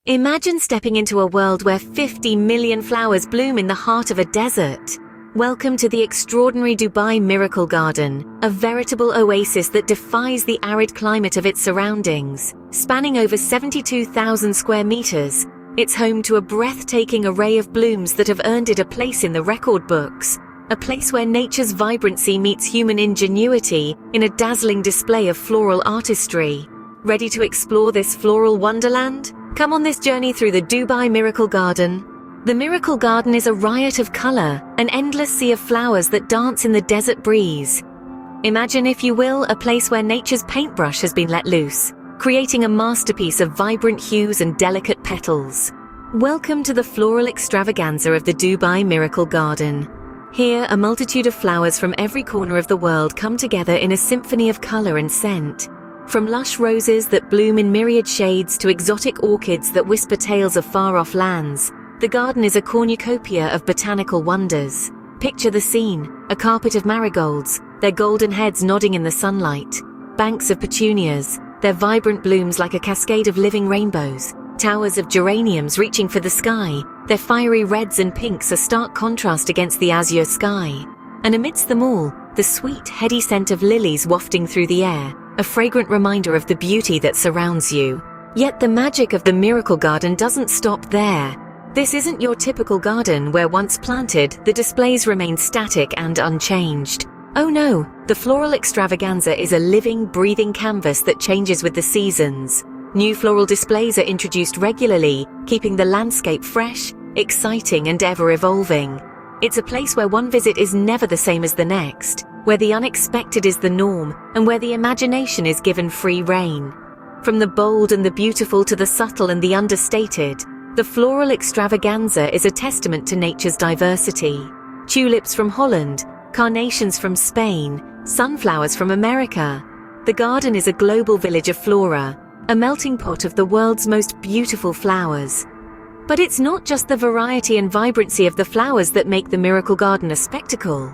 Imagine stepping into a world where 50 million flowers bloom in the heart of a desert. Welcome to the extraordinary Dubai Miracle Garden, a veritable oasis that defies the arid climate of its surroundings. Spanning over 72,000 square meters, it's home to a breathtaking array of blooms that have earned it a place in the record books. A place where nature's vibrancy meets human ingenuity in a dazzling display of floral artistry. Ready to explore this floral wonderland? Come on this journey through the Dubai Miracle Garden. The Miracle Garden is a riot of color, an endless sea of flowers that dance in the desert breeze. Imagine, if you will, a place where nature's paintbrush has been let loose, creating a masterpiece of vibrant hues and delicate petals. Welcome to the Floral Extravaganza of the Dubai Miracle Garden. Here, a multitude of flowers from every corner of the world come together in a symphony of color and scent. From lush roses that bloom in myriad shades to exotic orchids that whisper tales of far-off lands, the garden is a cornucopia of botanical wonders. Picture the scene: a carpet of marigolds, their golden heads nodding in the sunlight; banks of petunias, their vibrant blooms like a cascade of living rainbows; towers of geraniums reaching for the sky, their fiery reds and pinks a stark contrast against the azure sky. And amidst them all, the sweet, heady scent of lilies wafting through the air, a fragrant reminder of the beauty that surrounds you. Yet the magic of the Miracle Garden doesn't stop there. This isn't your typical garden where, once planted, the displays remain static and unchanged. Oh no, the Floral Extravaganza is a living, breathing canvas that changes with the seasons. New floral displays are introduced regularly, keeping the landscape fresh, exciting, and ever-evolving. It's a place where one visit is never the same as the next, where the unexpected is the norm, and where the imagination is given free rein. From the bold and the beautiful to the subtle and the understated, the Floral Extravaganza is a testament to nature's diversity. Tulips from Holland, carnations from Spain, sunflowers from America. The garden is a global village of flora, a melting pot of the world's most beautiful flowers. But it's not just the variety and vibrancy of the flowers that make the Miracle Garden a spectacle.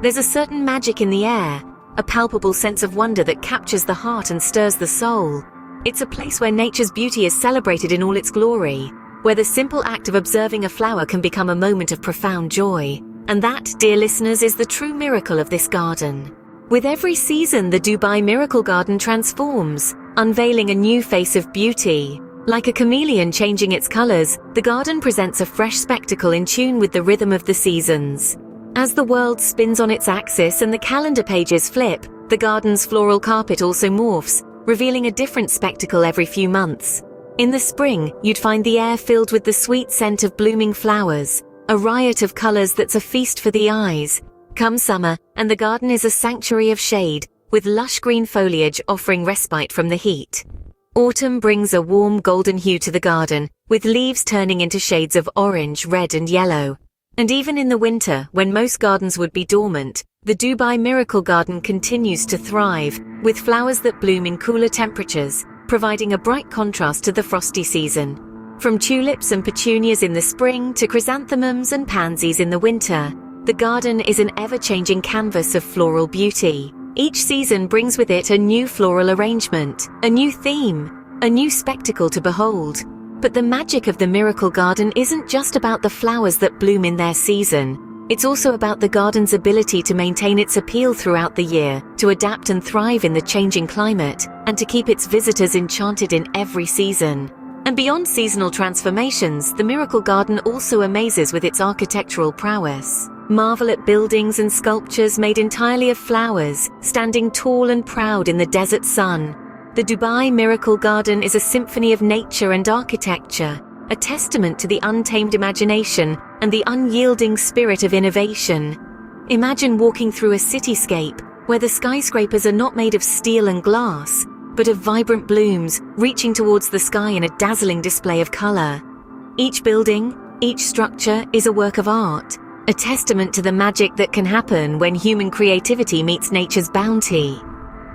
There's a certain magic in the air, a palpable sense of wonder that captures the heart and stirs the soul. It's a place where nature's beauty is celebrated in all its glory, where the simple act of observing a flower can become a moment of profound joy. And that, dear listeners, is the true miracle of this garden. With every season, the Dubai Miracle Garden transforms, unveiling a new face of beauty. Like a chameleon changing its colors, the garden presents a fresh spectacle in tune with the rhythm of the seasons. As the world spins on its axis and the calendar pages flip, the garden's floral carpet also morphs, revealing a different spectacle every few months. In the spring, you'd find the air filled with the sweet scent of blooming flowers, a riot of colors that's a feast for the eyes. Come summer, and the garden is a sanctuary of shade, with lush green foliage offering respite from the heat. Autumn brings a warm golden hue to the garden, with leaves turning into shades of orange, red, and yellow. And even in the winter, when most gardens would be dormant, the Dubai Miracle Garden continues to thrive, with flowers that bloom in cooler temperatures, providing a bright contrast to the frosty season. From tulips and petunias in the spring to chrysanthemums and pansies in the winter, the garden is an ever-changing canvas of floral beauty. Each season brings with it a new floral arrangement, a new theme, a new spectacle to behold. But the magic of the Miracle Garden isn't just about the flowers that bloom in their season. It's also about the garden's ability to maintain its appeal throughout the year, to adapt and thrive in the changing climate, and to keep its visitors enchanted in every season. And beyond seasonal transformations, the Miracle Garden also amazes with its architectural prowess. Marvel at buildings and sculptures made entirely of flowers, standing tall and proud in the desert sun. The Dubai Miracle Garden is a symphony of nature and architecture, a testament to the untamed imagination and the unyielding spirit of innovation. Imagine walking through a cityscape where the skyscrapers are not made of steel and glass, but of vibrant blooms reaching towards the sky in a dazzling display of color. Each building, each structure is a work of art, a testament to the magic that can happen when human creativity meets nature's bounty.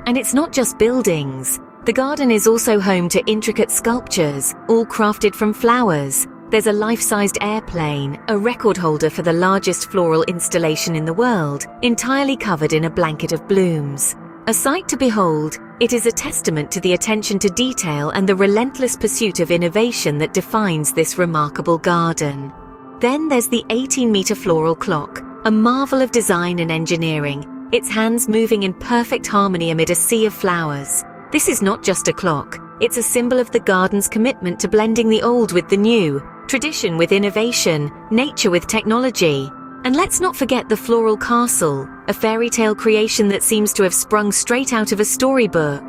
And it's not just buildings. The garden is also home to intricate sculptures, all crafted from flowers. There's a life-sized airplane, a record holder for the largest floral installation in the world, entirely covered in a blanket of blooms. A sight to behold, it is a testament to the attention to detail and the relentless pursuit of innovation that defines this remarkable garden. Then there's the 18-meter floral clock, a marvel of design and engineering, its hands moving in perfect harmony amid a sea of flowers. This is not just a clock, it's a symbol of the garden's commitment to blending the old with the new, tradition with innovation, nature with technology. And let's not forget the floral castle, a fairy tale creation that seems to have sprung straight out of a storybook.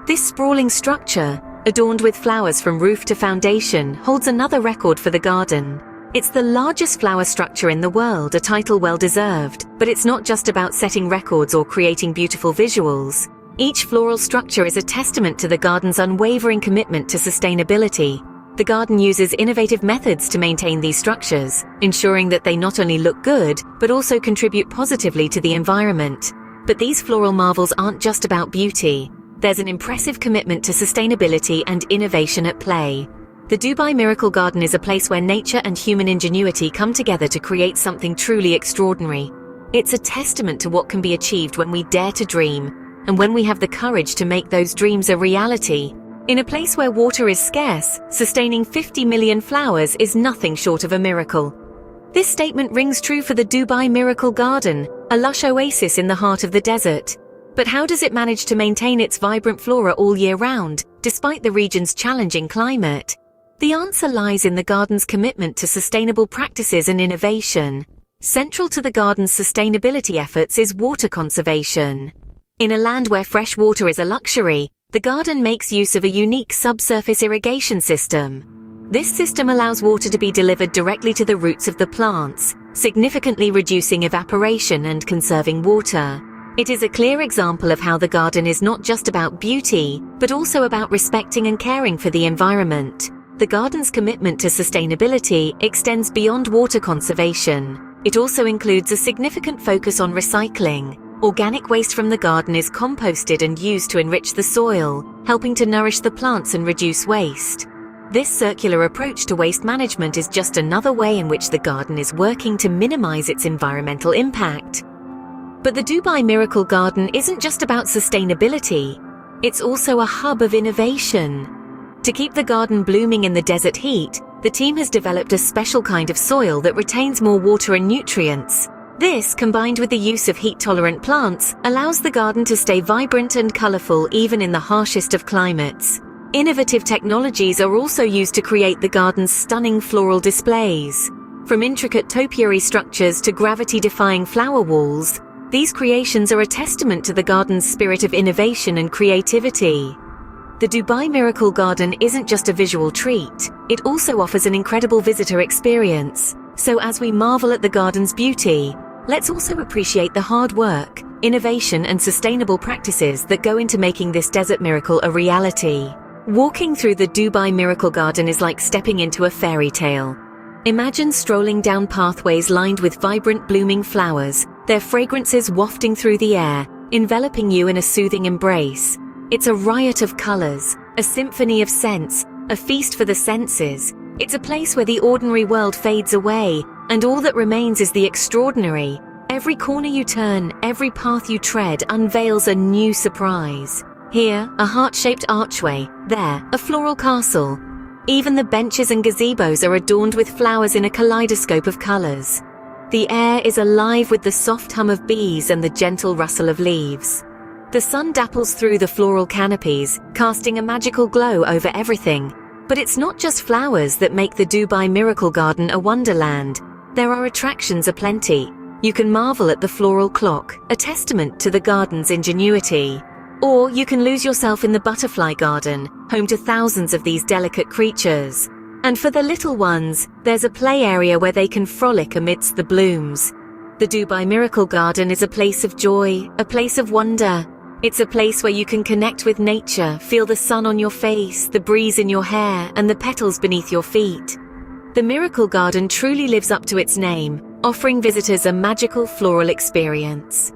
This sprawling structure, adorned with flowers from roof to foundation, holds another record for the garden. It's the largest flower structure in the world, a title well deserved, but it's not just about setting records or creating beautiful visuals. Each floral structure is a testament to the garden's unwavering commitment to sustainability. The garden uses innovative methods to maintain these structures, ensuring that they not only look good, but also contribute positively to the environment. But these floral marvels aren't just about beauty. There's an impressive commitment to sustainability and innovation at play. The Dubai Miracle Garden is a place where nature and human ingenuity come together to create something truly extraordinary. It's a testament to what can be achieved when we dare to dream, and when we have the courage to make those dreams a reality. In a place where water is scarce, sustaining 50 million flowers is nothing short of a miracle. This statement rings true for the Dubai Miracle Garden, a lush oasis in the heart of the desert. But how does it manage to maintain its vibrant flora all year round, despite the region's challenging climate? The answer lies in the garden's commitment to sustainable practices and innovation. Central to the garden's sustainability efforts is water conservation. In a land where fresh water is a luxury, the garden makes use of a unique subsurface irrigation system. This system allows water to be delivered directly to the roots of the plants, significantly reducing evaporation and conserving water. It is a clear example of how the garden is not just about beauty, but also about respecting and caring for the environment. The garden's commitment to sustainability extends beyond water conservation. It also includes a significant focus on recycling. Organic waste from the garden is composted and used to enrich the soil, helping to nourish the plants and reduce waste. This circular approach to waste management is just another way in which the garden is working to minimize its environmental impact. But the Dubai Miracle Garden isn't just about sustainability, it's also a hub of innovation. To keep the garden blooming in the desert heat, the team has developed a special kind of soil that retains more water and nutrients. This, combined with the use of heat-tolerant plants, allows the garden to stay vibrant and colorful even in the harshest of climates. Innovative technologies are also used to create the garden's stunning floral displays. From intricate topiary structures to gravity-defying flower walls, these creations are a testament to the garden's spirit of innovation and creativity. The Dubai Miracle Garden isn't just a visual treat, it also offers an incredible visitor experience. So as we marvel at the garden's beauty, let's also appreciate the hard work, innovation and sustainable practices that go into making this desert miracle a reality. Walking through the Dubai Miracle Garden is like stepping into a fairy tale. Imagine strolling down pathways lined with vibrant blooming flowers, their fragrances wafting through the air, enveloping you in a soothing embrace. It's a riot of colors, a symphony of scents, a feast for the senses. It's a place where the ordinary world fades away, and all that remains is the extraordinary. Every corner you turn, every path you tread unveils a new surprise. Here, a heart-shaped archway. There, a floral castle. Even the benches and gazebos are adorned with flowers in a kaleidoscope of colors. The air is alive with the soft hum of bees and the gentle rustle of leaves. The sun dapples through the floral canopies, casting a magical glow over everything. But it's not just flowers that make the Dubai Miracle Garden a wonderland. There are attractions aplenty. You can marvel at the floral clock, a testament to the garden's ingenuity. Or you can lose yourself in the butterfly garden, home to thousands of these delicate creatures. And for the little ones, there's a play area where they can frolic amidst the blooms. The Dubai Miracle Garden is a place of joy, a place of wonder. It's a place where you can connect with nature, feel the sun on your face, the breeze in your hair, and the petals beneath your feet. The Miracle Garden truly lives up to its name, offering visitors a magical floral experience.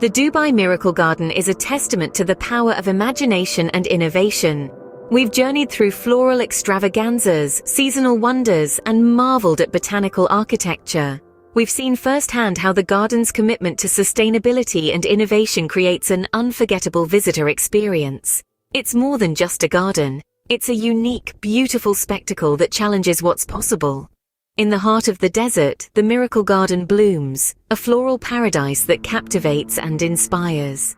The Dubai Miracle Garden is a testament to the power of imagination and innovation. We've journeyed through floral extravaganzas, seasonal wonders, and marveled at botanical architecture. We've seen firsthand how the garden's commitment to sustainability and innovation creates an unforgettable visitor experience. It's more than just a garden. It's a unique, beautiful spectacle that challenges what's possible. In the heart of the desert, the Miracle Garden blooms, a floral paradise that captivates and inspires.